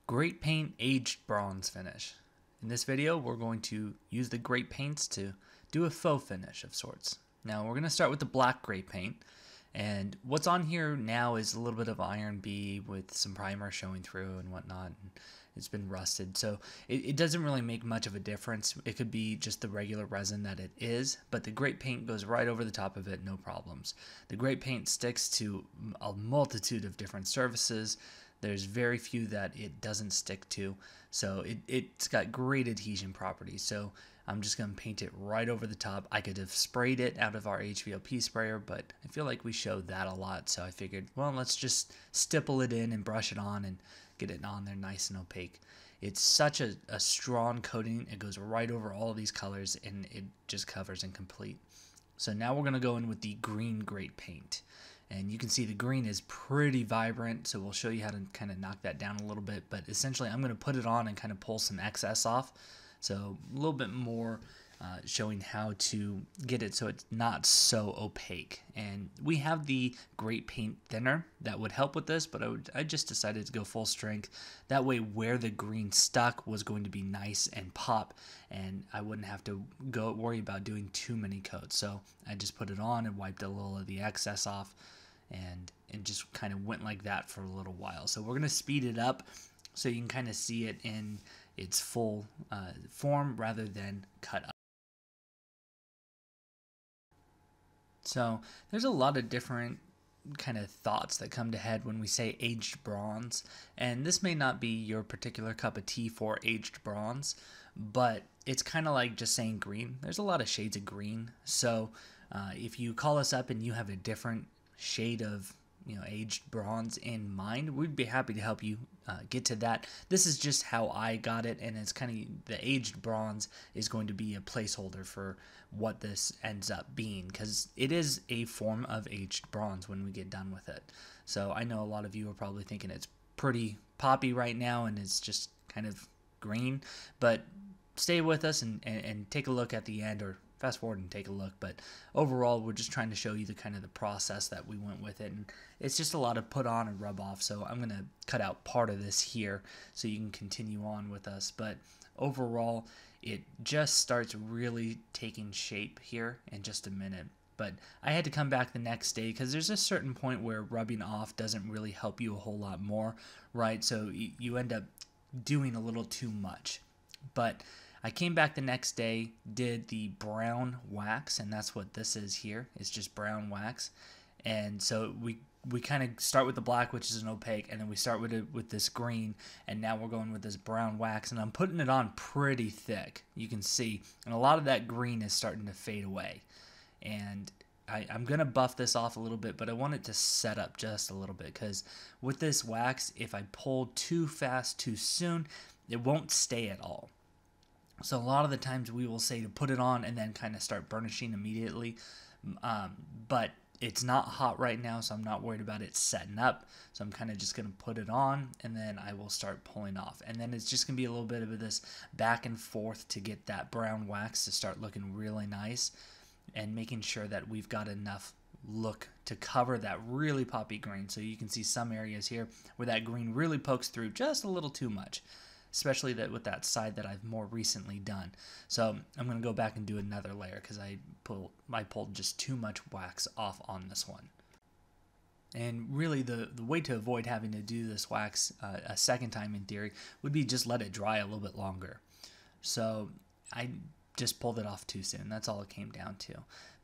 Great paint aged bronze finish. In this video, we're going to use the great paints to do a faux finish of sorts. Now we're going to start with the black great paint, and what's on here now is a little bit of iron B with some primer showing through and whatnot. And it's been rusted, so it doesn't really make much of a difference. It could be just the regular resin that it is, but the great paint goes right over the top of it, no problems. The great paint sticks to a multitude of different surfaces. There's very few that it doesn't stick to, so it's got great adhesion properties. So I'm just going to paint it right over the top. I could have sprayed it out of our HVLP sprayer, but I feel like we showed that a lot, so I figured, well, let's just stipple it in and brush it on and get it on there nice and opaque. It's such a strong coating. It goes right over all of these colors, and it just covers and complete. So now we're going to go in with the green great paint. And you can see the green is pretty vibrant, so we'll show you how to kind of knock that down a little bit. But essentially, I'm going to put it on and kind of pull some excess off. So a little bit more showing how to get it so it's not so opaque. And we have the great paint thinner that would help with this, but I just decided to go full strength. That way where the green stuck was going to be nice and pop, and I wouldn't have to worry about doing too many coats. So I just put it on and wiped a little of the excess off, and it just kind of went like that for a little while. So we're going to speed it up so you can kind of see it in its full form rather than cut up. So there's a lot of different kind of thoughts that come to head when we say aged bronze, and this may not be your particular cup of tea for aged bronze, but it's kind of like just saying green. There's a lot of shades of green, so if you call us up and you have a different shade of aged bronze in mind, we'd be happy to help you get to that. This is just how I got it, and it's kind of the aged bronze is going to be a placeholder for what this ends up being, because it is a form of aged bronze when we get done with it. So I know a lot of you are probably thinking it's pretty poppy right now and it's just kind of green, but stay with us and take a look at the end, or fast forward and take a look. But overall, we're just trying to show you the kind of the process that we went with it, and it's just a lot of put on and rub off. So I'm going to cut out part of this here so you can continue on with us. But overall, it just starts really taking shape here in just a minute. But I had to come back the next day because there's a certain point where rubbing off doesn't really help you a whole lot more, right? So you end up doing a little too much. But I came back the next day, did the brown wax, and that's what this is here. It's just brown wax. And so we kind of start with the black, which is an opaque, and then we start with this green, and now we're going with this brown wax, and I'm putting it on pretty thick, you can see, and a lot of that green is starting to fade away. And I'm going to buff this off a little bit, but I want it to set up just a little bit, because with this wax, if I pull too fast too soon, it won't stay at all. So a lot of the times we will say to put it on and then kind of start burnishing immediately, but it's not hot right now, so I'm not worried about it setting up. So I'm kind of just going to put it on, and then I will start pulling off. And then it's just going to be a little bit of this back and forth to get that brown wax to start looking really nice, and making sure that we've got enough look to cover that really poppy green. So you can see some areas here where that green really pokes through just a little too much, especially with that side that I've more recently done. So I'm going to go back and do another layer because I pulled just too much wax off on this one. And really the way to avoid having to do this wax a second time in theory would be just let it dry a little bit longer. So I just pulled it off too soon. That's all it came down to.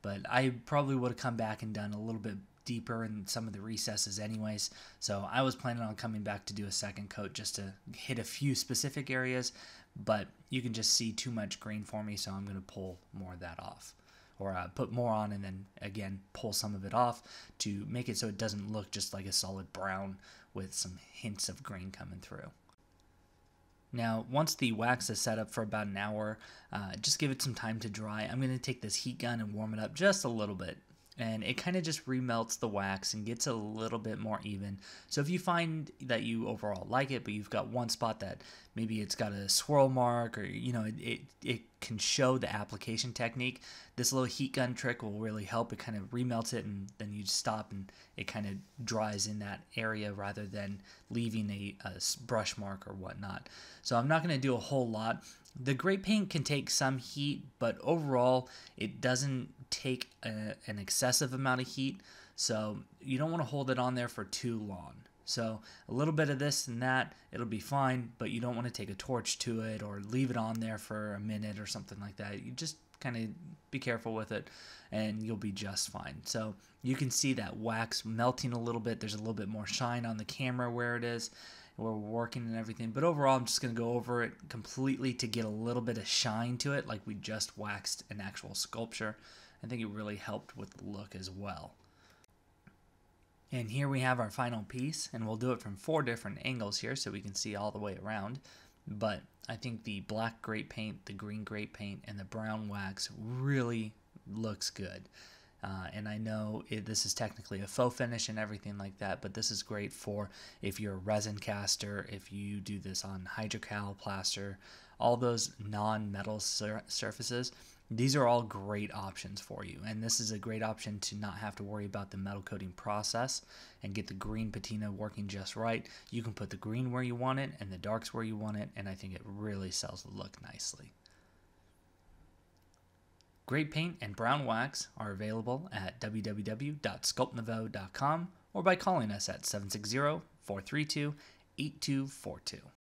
But I probably would have come back and done a little bit deeper in some of the recesses anyways, so I was planning on coming back to do a second coat just to hit a few specific areas, but you can just see too much green for me, so I'm going to pull more of that off, or put more on and then again pull some of it off to make it so it doesn't look just like a solid brown with some hints of green coming through. Now, once the wax is set up for about an hour, just give it some time to dry. I'm going to take this heat gun and warm it up just a little bit. and it kind of just remelts the wax and gets a little bit more even. So if you find that you overall like it, but you've got one spot that maybe it's got a swirl mark, or it can show the application technique, this little heat gun trick will really help. It kind of remelts it, and then you stop and it kind of dries in that area rather than leaving a brush mark or whatnot. So I'm not going to do a whole lot. The gray paint can take some heat, but overall it doesn't take an excessive amount of heat, so you don't want to hold it on there for too long. So a little bit of this and that, it'll be fine, but you don't want to take a torch to it or leave it on there for a minute or something like that. You just kind of be careful with it and you'll be just fine. So you can see that wax melting a little bit. There's a little bit more shine on the camera where it is. We're working and everything, but overall I'm just going to go over it completely to get a little bit of shine to it, like we just waxed an actual sculpture. I think it really helped with the look as well. And here we have our final piece, and we'll do it from 4 different angles here so we can see all the way around. But I think the black grape paint, the green grape paint, and the brown wax really looks good. And I know this is technically a faux finish and everything like that, but this is great for if you're a resin caster, if you do this on hydrocal plaster, all those non-metal surfaces. These are all great options for you, and this is a great option to not have to worry about the metal coating process and get the green patina working just right. You can put the green where you want it and the darks where you want it, and I think it really sells the look nicely. Grape paint and brown wax are available at www.sculptnouveau.com or by calling us at 760-432-8242.